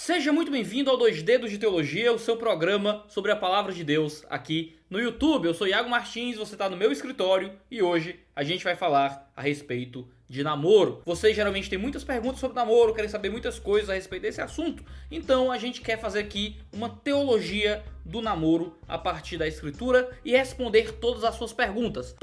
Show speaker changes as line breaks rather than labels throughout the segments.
Seja muito bem-vindo ao 2 Dedos de Teologia, o seu programa sobre a Palavra de Deus aqui no YouTube. Eu sou Iago Martins, você está no meu escritório e hoje a gente vai falar a respeito de namoro. Vocês geralmente têm muitas perguntas sobre namoro, querem saber muitas coisas a respeito desse assunto, então a gente quer fazer aqui uma teologia do namoro a partir da escritura e responder todas as suas perguntas.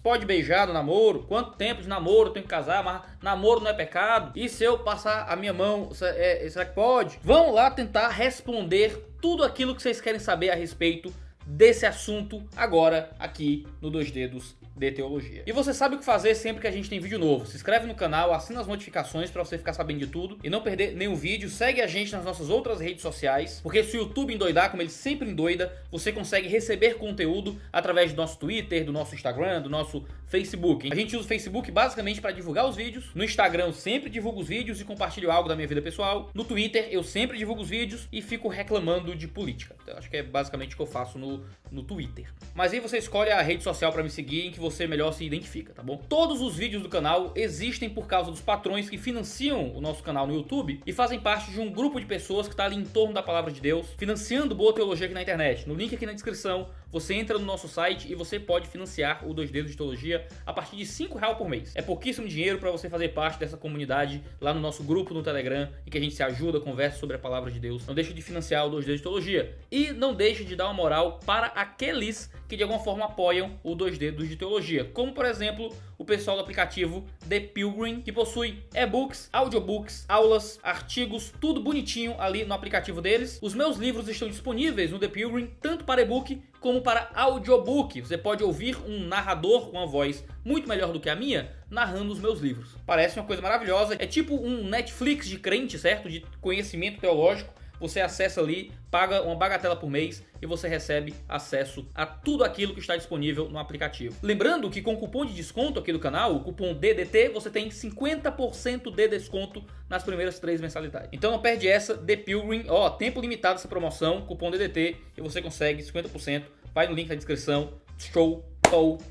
Pode beijar no namoro? Quanto tempo de namoro eu tenho que casar? Mas namoro não é pecado? E se eu passar a minha mão, será que pode? Vamos lá tentar responder tudo aquilo que vocês querem saber a respeito desse assunto agora aqui no 2 Dedos de Teologia. E você sabe o que fazer sempre que a gente tem vídeo novo. Se inscreve no canal, assina as notificações para você ficar sabendo de tudo e não perder nenhum vídeo. Segue a gente nas nossas outras redes sociais, porque se o YouTube endoidar, como ele sempre endoida, você consegue receber conteúdo através do nosso Twitter, do nosso Instagram, do nosso Facebook. A gente usa o Facebook basicamente para divulgar os vídeos. No Instagram eu sempre divulgo os vídeos e compartilho algo da minha vida pessoal. No Twitter eu sempre divulgo os vídeos e fico reclamando de política. Então, acho que é basicamente o que eu faço no Twitter. Mas aí você escolhe a rede social para me seguir em que você melhor se identifica, tá bom? Todos os vídeos do canal existem por causa dos patrões que financiam o nosso canal no YouTube e fazem parte de um grupo de pessoas que está ali em torno da palavra de Deus, financiando boa teologia aqui na internet. No link aqui na descrição, você entra no nosso site e você pode financiar o 2 Dedos de Teologia a partir de R$5 por mês. É pouquíssimo dinheiro para você fazer parte dessa comunidade lá no nosso grupo no Telegram, em que a gente se ajuda, conversa sobre a palavra de Deus. Não deixe de financiar o 2 Dedos de Teologia e não deixe de dar uma moral para aqueles que de alguma forma apoiam o 2 Dedos de Teologia, como por exemplo o pessoal do aplicativo The Pilgrim, que possui e-books, audiobooks, aulas, artigos, tudo bonitinho ali no aplicativo deles. Os meus livros estão disponíveis no The Pilgrim, tanto para e-book como para audiobook. Você pode ouvir um narrador com uma voz muito melhor do que a minha, narrando os meus livros. Parece uma coisa maravilhosa, é tipo um Netflix de crente, certo? De conhecimento teológico. Você acessa ali, paga uma bagatela por mês e você recebe acesso a tudo aquilo que está disponível no aplicativo. Lembrando que com o cupom de desconto aqui do canal, o cupom DDT, você tem 50% de desconto nas primeiras 3 mensalidades. Então não perde essa, The Pilgrim, tempo limitado essa promoção, cupom DDT e você consegue 50%. Vai no link na descrição, show!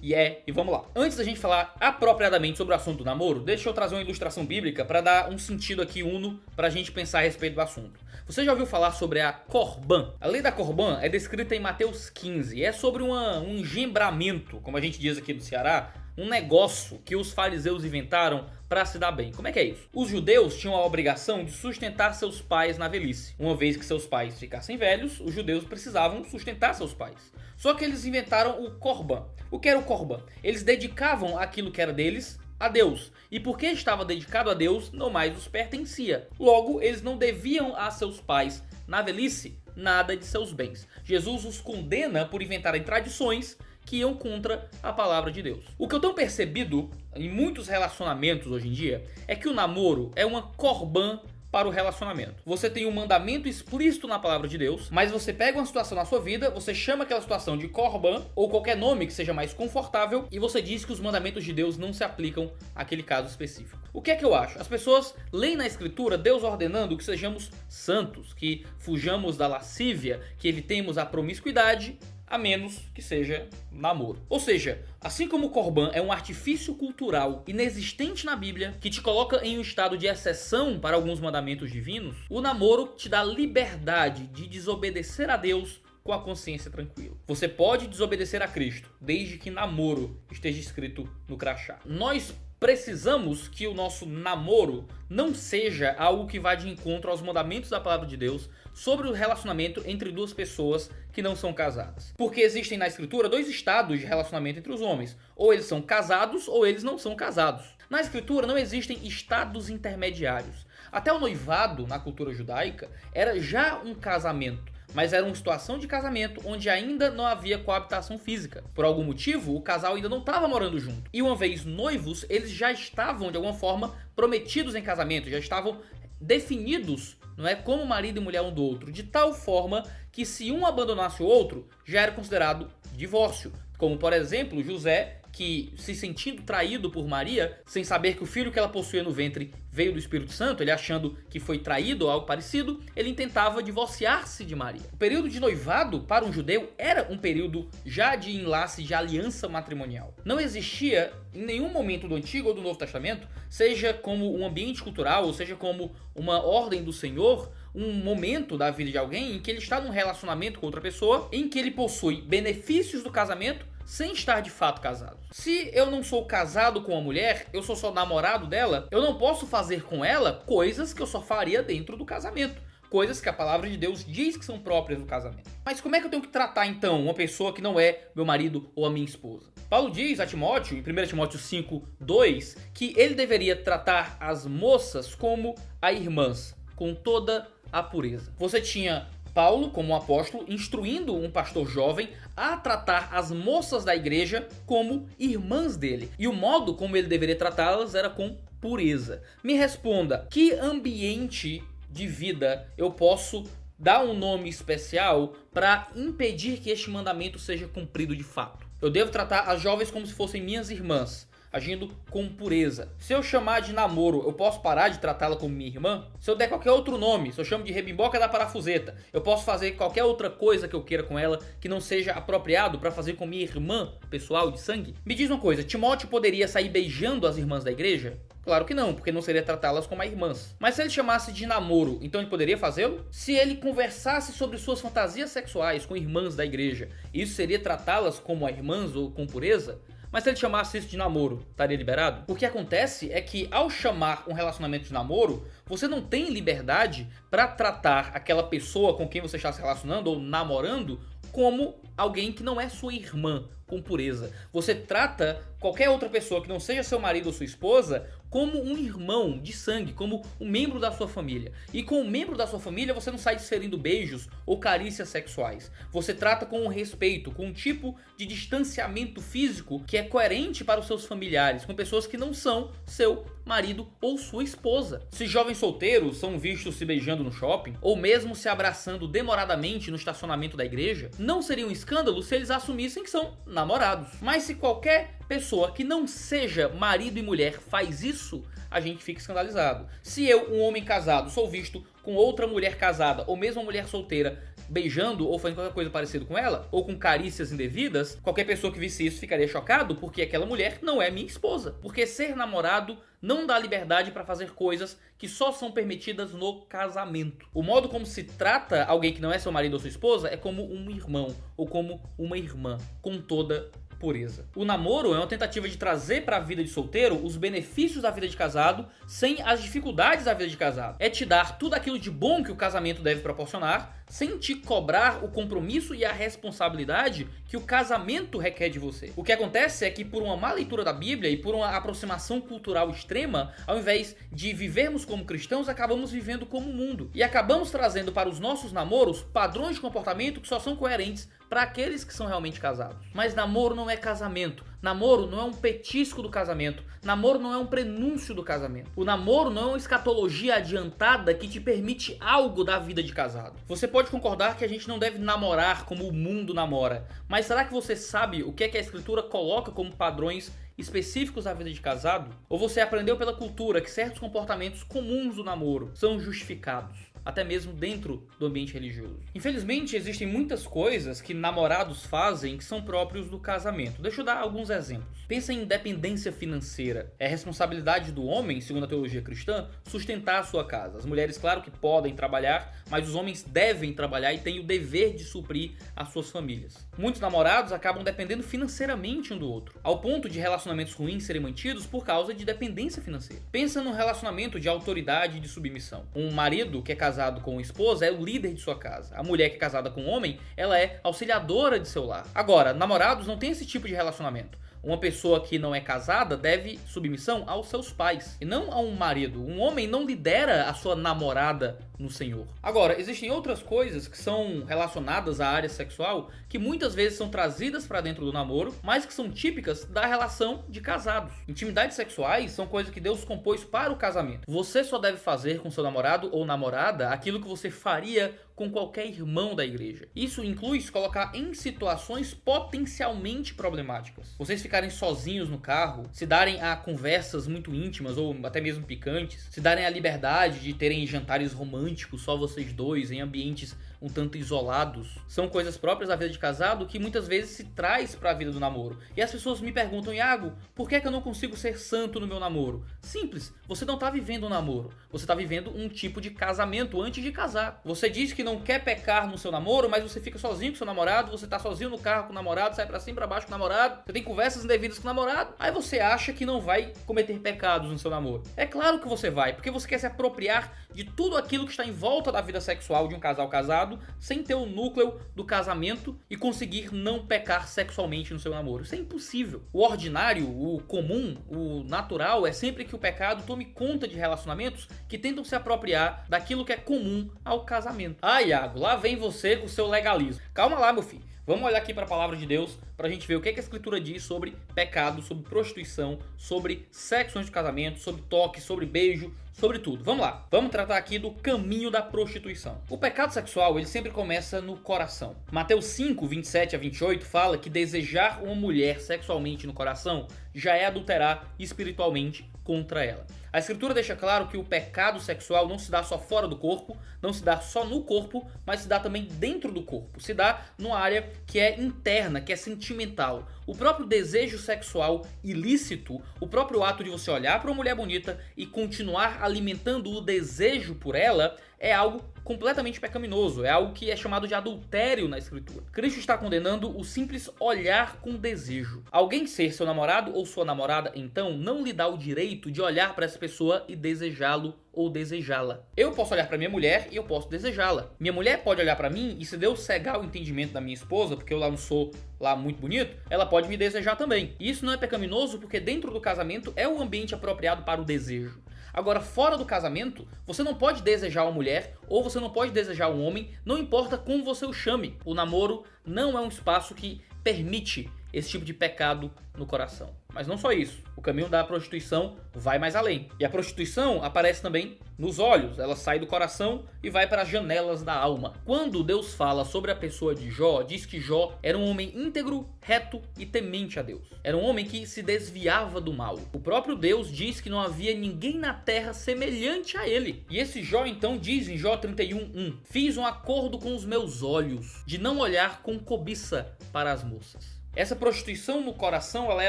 E vamos lá. Antes da gente falar apropriadamente sobre o assunto do namoro, deixa eu trazer uma ilustração bíblica para dar um sentido aqui uno para a gente pensar a respeito do assunto. Você já ouviu falar sobre a Corban? A lei da Corban é descrita em Mateus 15. É sobre um engembramento, como a gente diz aqui no Ceará, um negócio que os fariseus inventaram para se dar bem. Como é que é isso? Os judeus tinham a obrigação de sustentar seus pais na velhice. Uma vez que seus pais ficassem velhos, os judeus precisavam sustentar seus pais. Só que eles inventaram o Corban. O que era o Corban? Eles dedicavam aquilo que era deles a Deus. E porque estava dedicado a Deus, não mais os pertencia. Logo, eles não deviam a seus pais, na velhice, nada de seus bens. Jesus os condena por inventarem tradições que iam contra a palavra de Deus. O que eu tenho percebido em muitos relacionamentos hoje em dia é que o namoro é uma corban para o relacionamento. Você tem um mandamento explícito na palavra de Deus, mas você pega uma situação na sua vida, você chama aquela situação de corban ou qualquer nome que seja mais confortável e você diz que os mandamentos de Deus não se aplicam àquele caso específico. O que é que eu acho? As pessoas leem na escritura Deus ordenando que sejamos santos, que fujamos da lascívia, que evitemos a promiscuidade, a menos que seja namoro. Ou seja, assim como o Corban é um artifício cultural inexistente na Bíblia, que te coloca em um estado de exceção para alguns mandamentos divinos, o namoro te dá liberdade de desobedecer a Deus com a consciência tranquila. Você pode desobedecer a Cristo, desde que namoro esteja escrito no crachá. Nós precisamos que o nosso namoro não seja algo que vá de encontro aos mandamentos da palavra de Deus sobre o relacionamento entre duas pessoas que não são casadas. Porque existem na escritura 2 estados de relacionamento entre os homens. Ou eles são casados ou eles não são casados. Na escritura não existem estados intermediários. Até o noivado, na cultura judaica, era já um casamento. Mas era uma situação de casamento onde ainda não havia coabitação física. Por algum motivo, o casal ainda não estava morando junto. E uma vez noivos, eles já estavam, de alguma forma, prometidos em casamento, já estavam definidos, não é, como marido e mulher um do outro, de tal forma que se um abandonasse o outro, já era considerado divórcio. Como, por exemplo, José que, se sentindo traído por Maria, sem saber que o filho que ela possuía no ventre veio do Espírito Santo, ele achando que foi traído ou algo parecido, ele intentava divorciar-se de Maria. O período de noivado para um judeu era um período já de enlace de aliança matrimonial. Não existia em nenhum momento do Antigo ou do Novo Testamento, seja como um ambiente cultural, ou seja como uma ordem do Senhor, um momento da vida de alguém em que ele está num relacionamento com outra pessoa, em que ele possui benefícios do casamento sem estar de fato casado. Se eu não sou casado com uma mulher, eu sou só namorado dela, eu não posso fazer com ela coisas que eu só faria dentro do casamento. Coisas que a palavra de Deus diz que são próprias do casamento. Mas como é que eu tenho que tratar então uma pessoa que não é meu marido ou a minha esposa? Paulo diz a Timóteo, em 1 Timóteo 5:2, que ele deveria tratar as moças como a irmãs, com toda a pureza. Você tinha Paulo, como um apóstolo, instruindo um pastor jovem a tratar as moças da igreja como irmãs dele. E o modo como ele deveria tratá-las era com pureza. Me responda, que ambiente de vida eu posso dar um nome especial para impedir que este mandamento seja cumprido de fato? Eu devo tratar as jovens como se fossem minhas irmãs, agindo com pureza. Se eu chamar de namoro, eu posso parar de tratá-la como minha irmã? Se eu der qualquer outro nome, se eu chamo de rebimboca da parafuseta, eu posso fazer qualquer outra coisa que eu queira com ela que não seja apropriado para fazer com minha irmã pessoal de sangue? Me diz uma coisa, Timóteo poderia sair beijando as irmãs da igreja? Claro que não, porque não seria tratá-las como irmãs. Mas se ele chamasse de namoro, então ele poderia fazê-lo? Se ele conversasse sobre suas fantasias sexuais com irmãs da igreja, isso seria tratá-las como irmãs ou com pureza? Mas se ele chamasse isso de namoro, estaria liberado? O que acontece é que ao chamar um relacionamento de namoro, você não tem liberdade para tratar aquela pessoa com quem você está se relacionando ou namorando como alguém que não é sua irmã, com pureza. Você trata qualquer outra pessoa que não seja seu marido ou sua esposa como um irmão de sangue, como um membro da sua família. E com um membro da sua família você não sai desferindo beijos ou carícias sexuais. Você trata com respeito, com um tipo de distanciamento físico que é coerente para os seus familiares, com pessoas que não são seu marido ou sua esposa. Se jovens solteiros são vistos se beijando no shopping, ou mesmo se abraçando demoradamente no estacionamento da igreja, não seria um escândalo se eles assumissem que são namorados. Mas se qualquer pessoa que não seja marido e mulher faz isso, a gente fica escandalizado. Se eu, um homem casado, sou visto com outra mulher casada, ou mesmo uma mulher solteira, beijando ou fazendo qualquer coisa parecida com ela, ou com carícias indevidas, qualquer pessoa que visse isso ficaria chocado, porque aquela mulher não é minha esposa. Porque ser namorado não dá liberdade para fazer coisas que só são permitidas no casamento. O modo como se trata alguém que não é seu marido ou sua esposa é como um irmão, ou como uma irmã, com toda pureza. O namoro é uma tentativa de trazer para a vida de solteiro os benefícios da vida de casado sem as dificuldades da vida de casado. É te dar tudo aquilo de bom que o casamento deve proporcionar, sem te cobrar o compromisso e a responsabilidade que o casamento requer de você. O que acontece é que por uma má leitura da Bíblia e por uma aproximação cultural extrema, ao invés de vivermos como cristãos, acabamos vivendo como o mundo. E acabamos trazendo para os nossos namoros padrões de comportamento que só são coerentes para aqueles que são realmente casados. Mas namoro não é casamento. Namoro não é um petisco do casamento. Namoro não é um prenúncio do casamento. O namoro não é uma escatologia adiantada que te permite algo da vida de casado. Você pode concordar que a gente não deve namorar como o mundo namora, mas será que você sabe o que é que a Escritura coloca como padrões específicos da vida de casado? Ou você aprendeu pela cultura que certos comportamentos comuns do namoro são justificados, até mesmo dentro do ambiente religioso? Infelizmente, existem muitas coisas que namorados fazem que são próprios do casamento. Deixa eu dar alguns exemplos. Pensa em independência financeira. É responsabilidade do homem, segundo a teologia cristã, sustentar a sua casa. As mulheres, claro que podem trabalhar, mas os homens devem trabalhar e têm o dever de suprir as suas famílias. Muitos namorados acabam dependendo financeiramente um do outro, ao ponto de relacionamentos ruins serem mantidos por causa de dependência financeira. Pensa num relacionamento de autoridade e de submissão. Um marido que é casado com uma esposa é o líder de sua casa. A mulher que é casada com um homem, ela é auxiliadora de seu lar. Agora, namorados não têm esse tipo de relacionamento. Uma pessoa que não é casada deve submissão aos seus pais e não a um marido. Um homem não lidera a sua namorada no Senhor. Agora, existem outras coisas que são relacionadas à área sexual que muitas vezes são trazidas para dentro do namoro, mas que são típicas da relação de casados. Intimidades sexuais são coisas que Deus compôs para o casamento. Você só deve fazer com seu namorado ou namorada aquilo que você faria com com qualquer irmão da igreja. Isso inclui se colocar em situações potencialmente problemáticas. Vocês ficarem sozinhos no carro, se darem a conversas muito íntimas ou até mesmo picantes, se darem a liberdade de terem jantares românticos, só vocês dois, em ambientes um tanto isolados, são coisas próprias da vida de casado que muitas vezes se traz para a vida do namoro. E as pessoas me perguntam: Iago, por que é que eu não consigo ser santo no meu namoro? Simples, você não está vivendo um namoro, você está vivendo um tipo de casamento antes de casar. Você diz que não quer pecar no seu namoro, mas você fica sozinho com seu namorado, você tá sozinho no carro com o namorado, sai pra cima e pra baixo com o namorado, você tem conversas indevidas com o namorado, aí você acha que não vai cometer pecados no seu namoro. É claro que você vai, porque você quer se apropriar de tudo aquilo que está em volta da vida sexual de um casal casado, sem ter o núcleo do casamento e conseguir não pecar sexualmente no seu namoro. Isso é impossível. O ordinário, o comum, o natural é sempre que o pecado tome conta de relacionamentos que tentam se apropriar daquilo que é comum ao casamento. Ah, Iago, lá vem você com o seu legalismo. Calma lá, meu filho. Vamos olhar aqui para a palavra de Deus para a gente ver o que a Escritura diz sobre pecado, sobre prostituição, sobre sexo antes do casamento, sobre toque, sobre beijo, sobre tudo. Vamos lá. Vamos tratar aqui do caminho da prostituição. O pecado sexual, ele sempre começa no coração. Mateus 5, 27 a 28 fala que desejar uma mulher sexualmente no coração já é adulterar espiritualmente contra ela. A Escritura deixa claro que o pecado sexual não se dá só fora do corpo, não se dá só no corpo, mas se dá também dentro do corpo. Se dá numa área que é interna, que é sentimental. O próprio desejo sexual ilícito, o próprio ato de você olhar para uma mulher bonita e continuar alimentando o desejo por ela, é algo completamente pecaminoso, é algo que é chamado de adultério na Escritura. Cristo está condenando o simples olhar com desejo. Alguém ser seu namorado ou sua namorada, então, não lhe dá o direito de olhar para essa pessoa e desejá-lo ou desejá-la. Eu posso olhar para minha mulher e eu posso desejá-la. Minha mulher pode olhar para mim e, se Deus cegar o entendimento da minha esposa, porque eu lá não sou lá muito bonito, ela pode me desejar também. E isso não é pecaminoso porque dentro do casamento é o ambiente apropriado para o desejo. Agora, fora do casamento, você não pode desejar uma mulher ou você não pode desejar um homem, não importa como você o chame. O namoro não é um espaço que permite esse tipo de pecado no coração. Mas não só isso, o caminho da prostituição vai mais além. E a prostituição aparece também nos olhos, ela sai do coração e vai para as janelas da alma. Quando Deus fala sobre a pessoa de Jó, diz que Jó era um homem íntegro, reto e temente a Deus. Era um homem que se desviava do mal. O próprio Deus diz que não havia ninguém na terra semelhante a ele. E esse Jó então diz em Jó 31:1: fiz um acordo com os meus olhos de não olhar com cobiça para as moças. Essa prostituição no coração, ela é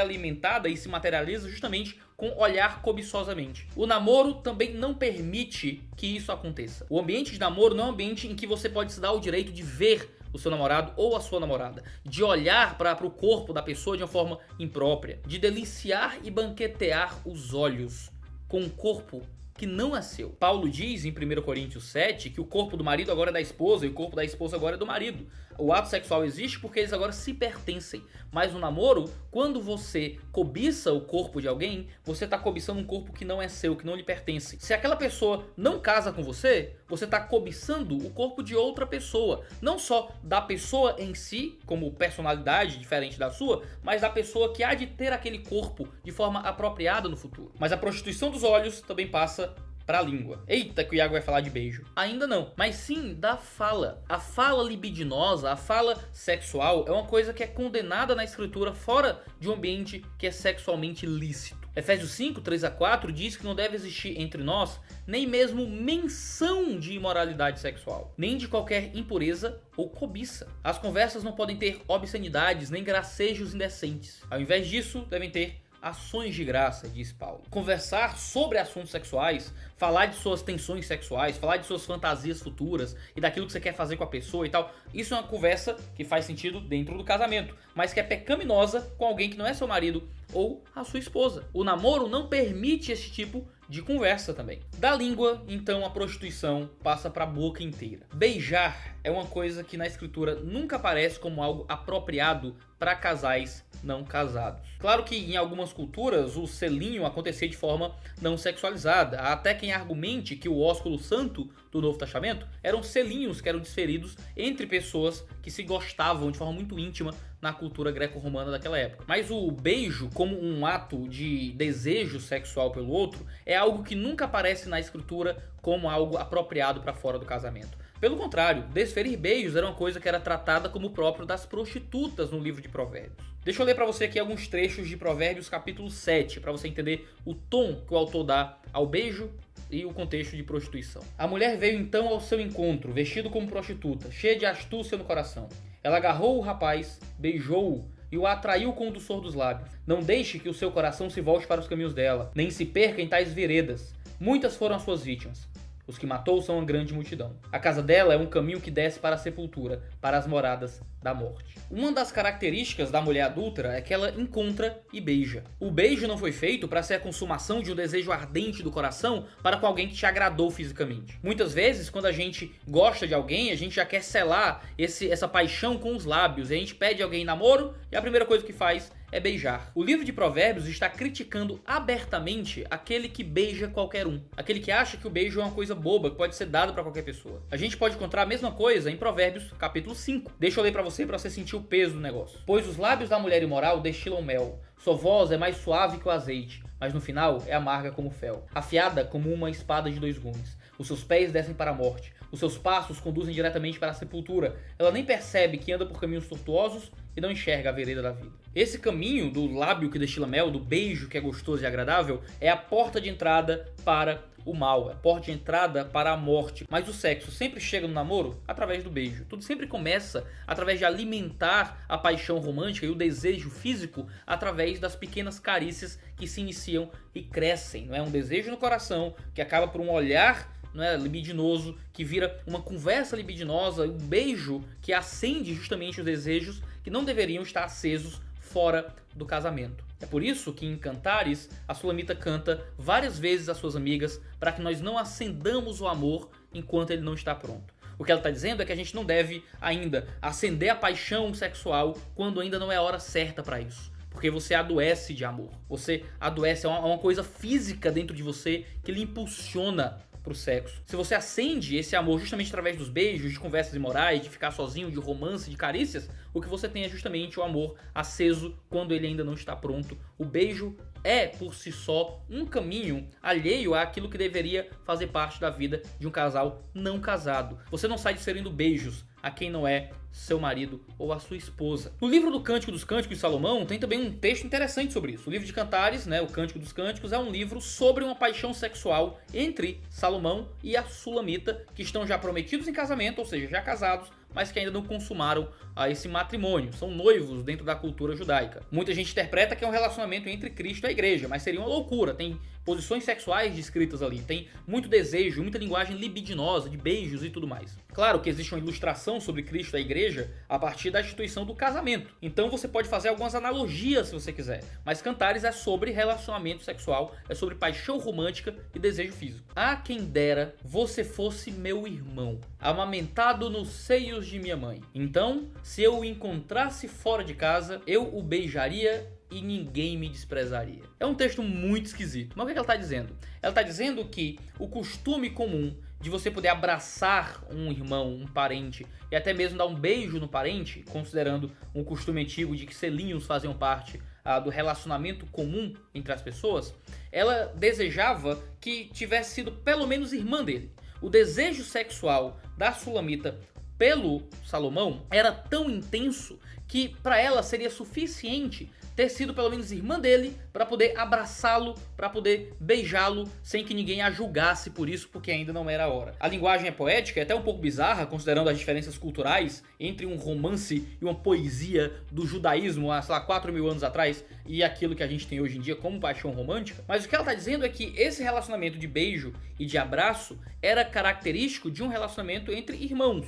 alimentada e se materializa justamente com olhar cobiçosamente. O namoro também não permite que isso aconteça. O ambiente de namoro não é um ambiente em que você pode se dar o direito de ver o seu namorado ou a sua namorada, de olhar para o corpo da pessoa de uma forma imprópria, de deliciar e banquetear os olhos com um corpo que não é seu. Paulo diz em 1 Coríntios 7 que o corpo do marido agora é da esposa e o corpo da esposa agora é do marido. O ato sexual existe porque eles agora se pertencem. Mas no namoro, quando você cobiça o corpo de alguém, você está cobiçando um corpo que não é seu, que não lhe pertence. Se aquela pessoa não casa com você, você está cobiçando o corpo de outra pessoa. Não só da pessoa em si, como personalidade diferente da sua, mas da pessoa que há de ter aquele corpo de forma apropriada no futuro. Mas a prostituição dos olhos também passa para a língua. Eita, que o Iago vai falar de beijo. Ainda não, mas sim da fala. A fala libidinosa, a fala sexual é uma coisa que é condenada na Escritura fora de um ambiente que é sexualmente lícito. Efésios 5, 3 a 4 diz que não deve existir entre nós nem mesmo menção de imoralidade sexual, nem de qualquer impureza ou cobiça. As conversas não podem ter obscenidades nem gracejos indecentes. Ao invés disso, devem ter ações de graça, diz Paulo. Conversar sobre assuntos sexuais, falar de suas tensões sexuais, falar de suas fantasias futuras e daquilo que você quer fazer com a pessoa e tal, isso é uma conversa que faz sentido dentro do casamento, mas que é pecaminosa com alguém que não é seu marido ou a sua esposa. O namoro não permite esse tipo de conversa também. Da língua, então, a prostituição passa para a boca inteira. Beijar é uma coisa que na Escritura nunca aparece como algo apropriado para casais não casados. Claro que em algumas culturas o selinho acontecia de forma não sexualizada. Há até quem argumente que o ósculo santo do Novo Testamento eram selinhos que eram desferidos entre pessoas que se gostavam de forma muito íntima na cultura greco-romana daquela época. Mas o beijo, como um ato de desejo sexual pelo outro, é algo que nunca aparece na Escritura como algo apropriado para fora do casamento. Pelo contrário, desferir beijos era uma coisa que era tratada como próprio das prostitutas no livro de Provérbios. Deixa eu ler para você aqui alguns trechos de Provérbios capítulo 7, para você entender o tom que o autor dá ao beijo e o contexto de prostituição. A mulher veio então ao seu encontro, vestido como prostituta, cheia de astúcia no coração. Ela agarrou o rapaz, beijou-o e o atraiu com o doçor dos lábios. Não deixe que o seu coração se volte para os caminhos dela, nem se perca em tais veredas. Muitas foram as suas vítimas. Os que matou são uma grande multidão. A casa dela é um caminho que desce para a sepultura, para as moradas da morte. Uma das características da mulher adúltera é que ela encontra e beija. O beijo não foi feito para ser a consumação de um desejo ardente do coração para com alguém que te agradou fisicamente. Muitas vezes, quando a gente gosta de alguém, a gente já quer selar essa paixão com os lábios. E a gente pede alguém em namoro e a primeira coisa que faz é beijar. O livro de Provérbios está criticando abertamente aquele que beija qualquer um. Aquele que acha que o beijo é uma coisa boba, que pode ser dado para qualquer pessoa. A gente pode encontrar a mesma coisa em Provérbios capítulo 5. Deixa eu ler para você sentir o peso do negócio. Pois os lábios da mulher imoral destilam mel. Sua voz é mais suave que o azeite, mas no final é amarga como fel. Afiada como uma espada de 2 gumes. Os seus pés descem para a morte. Os seus passos conduzem diretamente para a sepultura. Ela nem percebe que anda por caminhos tortuosos e não enxerga a vereda da vida. Esse caminho do lábio que destila mel, do beijo que é gostoso e agradável, é a porta de entrada para o mal, é a porta de entrada para a morte. Mas o sexo sempre chega no namoro através do beijo. Tudo sempre começa através de alimentar a paixão romântica e o desejo físico através das pequenas carícias que se iniciam e crescem. Não é um desejo no coração que acaba por um olhar, não é, libidinoso, que vira uma conversa libidinosa, um beijo que acende justamente os desejos que não deveriam estar acesos fora do casamento. É por isso que em Cantares a Sulamita canta várias vezes às suas amigas para que nós não acendamos o amor enquanto ele não está pronto. O que ela está dizendo é que a gente não deve ainda acender a paixão sexual quando ainda não é a hora certa para isso. Porque você adoece de amor. Você adoece, é uma coisa física dentro de você que lhe impulsiona pro sexo. Se você acende esse amor justamente através dos beijos, de conversas imorais, de ficar sozinho, de romance, de carícias, o que você tem é justamente o amor aceso quando ele ainda não está pronto. O beijo é, por si só, um caminho alheio àquilo que deveria fazer parte da vida de um casal não casado. Você não sai desferindo beijos a quem não é seu marido ou a sua esposa. No livro do Cântico dos Cânticos de Salomão tem também um texto interessante sobre isso. O livro de Cantares, o Cântico dos Cânticos, é um livro sobre uma paixão sexual entre Salomão e a Sulamita, que estão já prometidos em casamento, ou seja, já casados, mas que ainda não consumaram esse matrimônio. São noivos dentro da cultura judaica. Muita gente interpreta que é um relacionamento entre Cristo e a igreja, mas seria uma loucura. Tem posições sexuais descritas ali, tem muito desejo, muita linguagem libidinosa, de beijos e tudo mais. Claro que existe uma ilustração sobre Cristo e a igreja a partir da instituição do casamento. Então você pode fazer algumas analogias se você quiser, mas Cantares é sobre relacionamento sexual, é sobre paixão romântica e desejo físico. Ah, quem dera você fosse meu irmão, amamentado nos seios de minha mãe. Então, se eu o encontrasse fora de casa, eu o beijaria e ninguém me desprezaria. É um texto muito esquisito. Mas o que ela está dizendo? Ela está dizendo que o costume comum de você poder abraçar um irmão, um parente, e até mesmo dar um beijo no parente, considerando um costume antigo de que selinhos faziam parte do relacionamento comum entre as pessoas, ela desejava que tivesse sido pelo menos irmã dele. O desejo sexual da Sulamita pelo Salomão era tão intenso que para ela seria suficiente ter sido pelo menos irmã dele para poder abraçá-lo, para poder beijá-lo sem que ninguém a julgasse por isso, porque ainda não era a hora. A linguagem é poética, é até um pouco bizarra, considerando as diferenças culturais entre um romance e uma poesia do judaísmo há, 4.000 anos atrás e aquilo que a gente tem hoje em dia como paixão romântica. Mas o que ela está dizendo é que esse relacionamento de beijo e de abraço era característico de um relacionamento entre irmãos.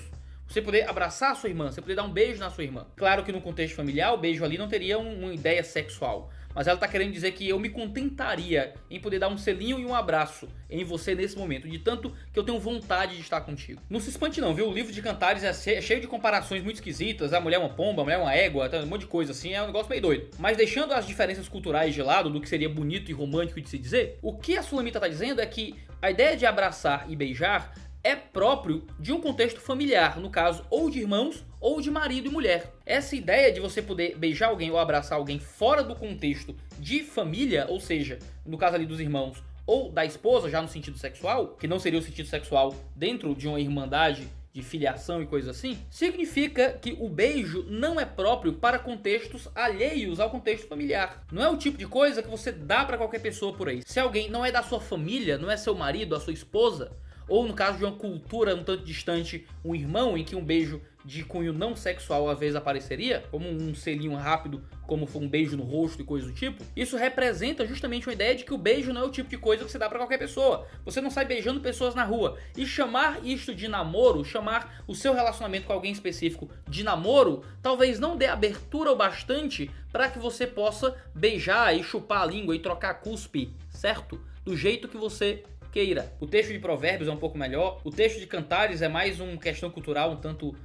Você poder abraçar a sua irmã, você poder dar um beijo na sua irmã. Claro que no contexto familiar, o beijo ali não teria uma ideia sexual. Mas ela está querendo dizer que eu me contentaria em poder dar um selinho e um abraço em você nesse momento, de tanto que eu tenho vontade de estar contigo. Não se espante não, viu? O livro de Cantares é cheio de comparações muito esquisitas. A mulher é uma pomba, a mulher é uma égua, um monte de coisa assim, é um negócio meio doido. Mas deixando as diferenças culturais de lado, do que seria bonito e romântico de se dizer, o que a Sulamita está dizendo é que a ideia de abraçar e beijar é próprio de um contexto familiar, no caso, ou de irmãos ou de marido e mulher. Essa ideia de você poder beijar alguém ou abraçar alguém fora do contexto de família, ou seja, no caso ali dos irmãos ou da esposa, já no sentido sexual, que não seria o sentido sexual dentro de uma irmandade de filiação e coisas assim, significa que o beijo não é próprio para contextos alheios ao contexto familiar. Não é o tipo de coisa que você dá para qualquer pessoa por aí. Se alguém não é da sua família, não é seu marido, a sua esposa, ou no caso de uma cultura um tanto distante, um irmão, em que um beijo de cunho não sexual às vezes apareceria, como um selinho rápido, como um beijo no rosto e coisa do tipo, isso representa justamente uma ideia de que o beijo não é o tipo de coisa que você dá pra qualquer pessoa. Você não sai beijando pessoas na rua. E chamar isto de namoro, chamar o seu relacionamento com alguém específico de namoro, talvez não dê abertura o bastante para que você possa beijar e chupar a língua e trocar cuspe, certo? Do jeito que você queira. O texto de Provérbios é um pouco melhor. O texto de Cantares é mais uma questão cultural, um tanto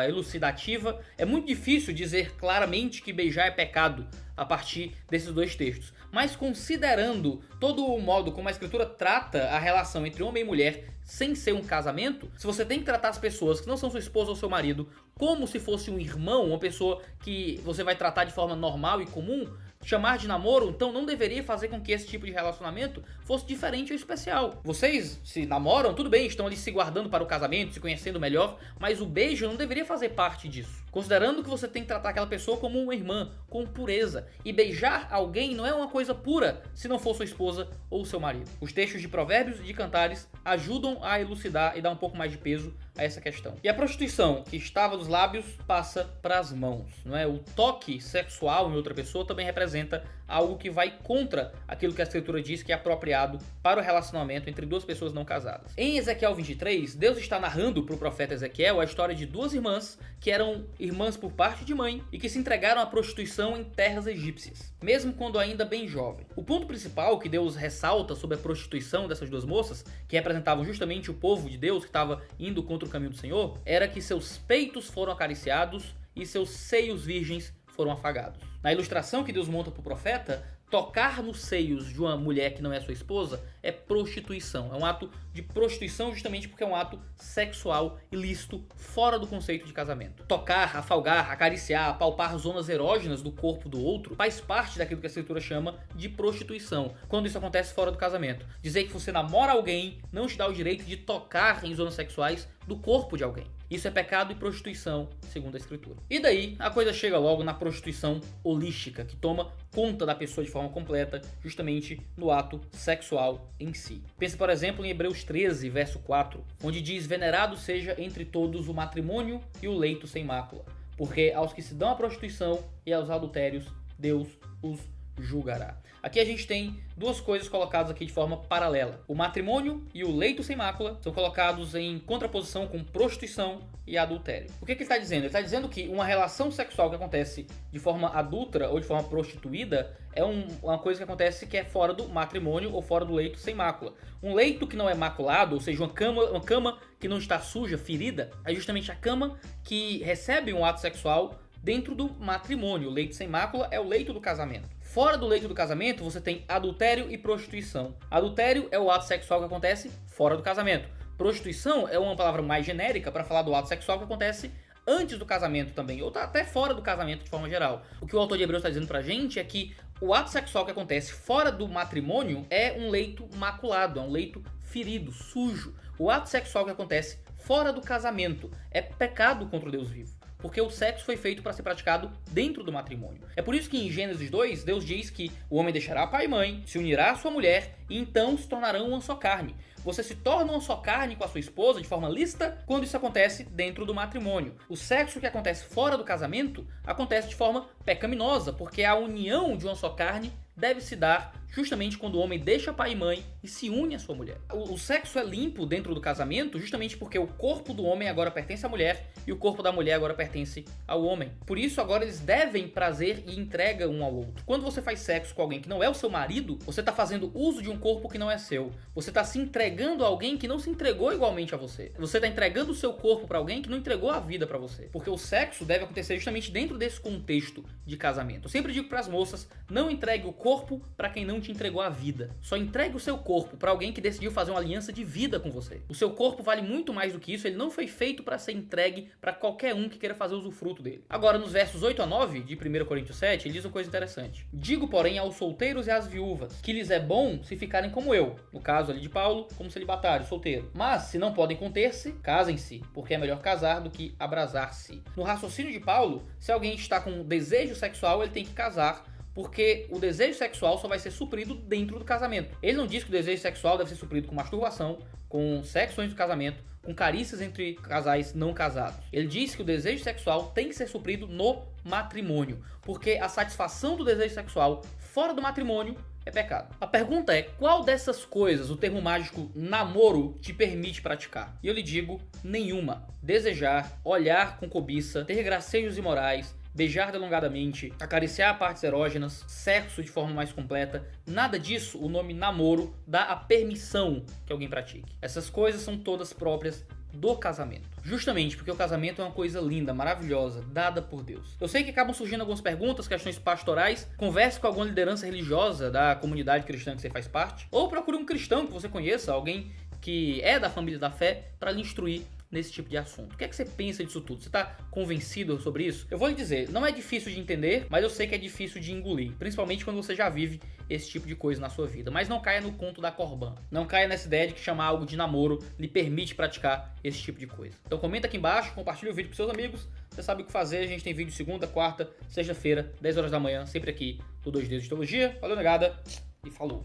elucidativa. É muito difícil dizer claramente que beijar é pecado a partir desses dois textos. Mas considerando todo o modo como a escritura trata a relação entre homem e mulher sem ser um casamento, se você tem que tratar as pessoas que não são sua esposa ou seu marido como se fosse um irmão, uma pessoa que você vai tratar de forma normal e comum, chamar de namoro, então não deveria fazer com que esse tipo de relacionamento fosse diferente ou especial. Vocês se namoram, tudo bem, estão ali se guardando para o casamento, se conhecendo melhor, mas o beijo não deveria fazer parte disso. Considerando que você tem que tratar aquela pessoa como uma irmã, com pureza. E beijar alguém não é uma coisa pura se não for sua esposa ou seu marido. Os textos de Provérbios e de Cantares ajudam a elucidar e dar um pouco mais de peso a essa questão. E a prostituição que estava nos lábios passa para as mãos, não é? O toque sexual em outra pessoa também representa algo que vai contra aquilo que a escritura diz que é apropriado para o relacionamento entre duas pessoas não casadas. Em Ezequiel 23, Deus está narrando para o profeta Ezequiel a história de duas irmãs que eram irmãs por parte de mãe e que se entregaram à prostituição em terras egípcias, mesmo quando ainda bem jovem. O ponto principal que Deus ressalta sobre a prostituição dessas duas moças, que representavam justamente o povo de Deus que estava indo contra o caminho do Senhor, era que seus peitos foram acariciados e seus seios virgens foram afagados. Na ilustração que Deus monta para o profeta, tocar nos seios de uma mulher que não é sua esposa é prostituição. É um ato de prostituição justamente porque é um ato sexual ilícito fora do conceito de casamento. Tocar, afagar, acariciar, palpar zonas erógenas do corpo do outro faz parte daquilo que a escritura chama de prostituição, quando isso acontece fora do casamento. Dizer que você namora alguém não te dá o direito de tocar em zonas sexuais do corpo de alguém. Isso é pecado e prostituição, segundo a escritura. E daí, a coisa chega logo na prostituição holística, que toma conta da pessoa de forma completa, justamente no ato sexual em si. Pense, por exemplo, em Hebreus 13, verso 4, onde diz: venerado seja entre todos o matrimônio e o leito sem mácula, porque aos que se dão à prostituição e aos adultérios, Deus os julgará. Aqui a gente tem duas coisas colocadas aqui de forma paralela. O matrimônio e o leito sem mácula são colocados em contraposição com prostituição e adultério. O que ele está dizendo? Ele está dizendo que uma relação sexual que acontece de forma adúltera ou de forma prostituída é uma coisa que acontece que é fora do matrimônio ou fora do leito sem mácula. Um leito que não é maculado, ou seja, uma cama que não está suja, ferida, é justamente a cama que recebe um ato sexual dentro do matrimônio. O leito sem mácula é o leito do casamento. Fora do leito do casamento, você tem adultério e prostituição. Adultério é o ato sexual que acontece fora do casamento. Prostituição é uma palavra mais genérica para falar do ato sexual que acontece antes do casamento também, ou até fora do casamento de forma geral. O que o autor de Hebreus está dizendo pra gente é que o ato sexual que acontece fora do matrimônio é um leito maculado, é um leito ferido, sujo. O ato sexual que acontece fora do casamento é pecado contra o Deus vivo, porque o sexo foi feito para ser praticado dentro do matrimônio. É por isso que em Gênesis 2, Deus diz que o homem deixará pai e mãe, se unirá à sua mulher, e então se tornarão uma só carne. Você se torna uma só carne com a sua esposa de forma lícita quando isso acontece dentro do matrimônio. O sexo que acontece fora do casamento acontece de forma pecaminosa, porque a união de uma só carne deve se dar justamente quando o homem deixa pai e mãe e se une à sua mulher. O sexo é limpo dentro do casamento justamente porque o corpo do homem agora pertence à mulher e o corpo da mulher agora pertence ao homem. Por isso agora eles devem prazer e entrega um ao outro. Quando você faz sexo com alguém que não é o seu marido, você está fazendo uso de um corpo que não é seu. Você está se entregando a alguém que não se entregou igualmente a você. Você está entregando o seu corpo para alguém que não entregou a vida para você. Porque o sexo deve acontecer justamente dentro desse contexto de casamento. Eu sempre digo para as moças, não entregue o corpo para quem não te entregou a vida. Só entregue o seu corpo para alguém que decidiu fazer uma aliança de vida com você. O seu corpo vale muito mais do que isso, ele não foi feito para ser entregue para qualquer um que queira fazer usufruto dele. Agora, nos versos 8 a 9 de 1 Coríntios 7, ele diz uma coisa interessante. Digo, porém, aos solteiros e às viúvas, que lhes é bom se ficarem como eu, no caso ali de Paulo, como celibatário, solteiro. Mas, se não podem conter-se, casem-se, porque é melhor casar do que abrasar-se. No raciocínio de Paulo, se alguém está com desejo sexual, ele tem que casar, porque o desejo sexual só vai ser suprido dentro do casamento. Ele não diz que o desejo sexual deve ser suprido com masturbação, com sexo antes do casamento, com carícias entre casais não casados. Ele diz que o desejo sexual tem que ser suprido no matrimônio, porque a satisfação do desejo sexual fora do matrimônio é pecado. A pergunta é, qual dessas coisas o termo mágico namoro te permite praticar? E eu lhe digo, nenhuma. Desejar, olhar com cobiça, ter gracejos imorais, beijar delongadamente, acariciar partes erógenas, sexo de forma mais completa, nada disso o nome namoro dá a permissão que alguém pratique. Essas coisas são todas próprias do casamento. Justamente porque o casamento é uma coisa linda, maravilhosa, dada por Deus. Eu sei que acabam surgindo algumas perguntas, questões pastorais. Converse com alguma liderança religiosa da comunidade cristã que você faz parte, ou procure um cristão que você conheça, alguém que é da família da fé, para lhe instruir nesse tipo de assunto. O que é que você pensa disso tudo? Você está convencido sobre isso? Eu vou lhe dizer, não é difícil de entender, mas eu sei que é difícil de engolir, principalmente quando você já vive esse tipo de coisa na sua vida. Mas não caia no conto da Corban. Não caia nessa ideia de que chamar algo de namoro lhe permite praticar esse tipo de coisa. Então comenta aqui embaixo, compartilha o vídeo com seus amigos. Você sabe o que fazer, a gente tem vídeo segunda, quarta, sexta-feira, 10 horas da manhã, sempre aqui do 2 Dedos de Teologia. Valeu, negada, e falou!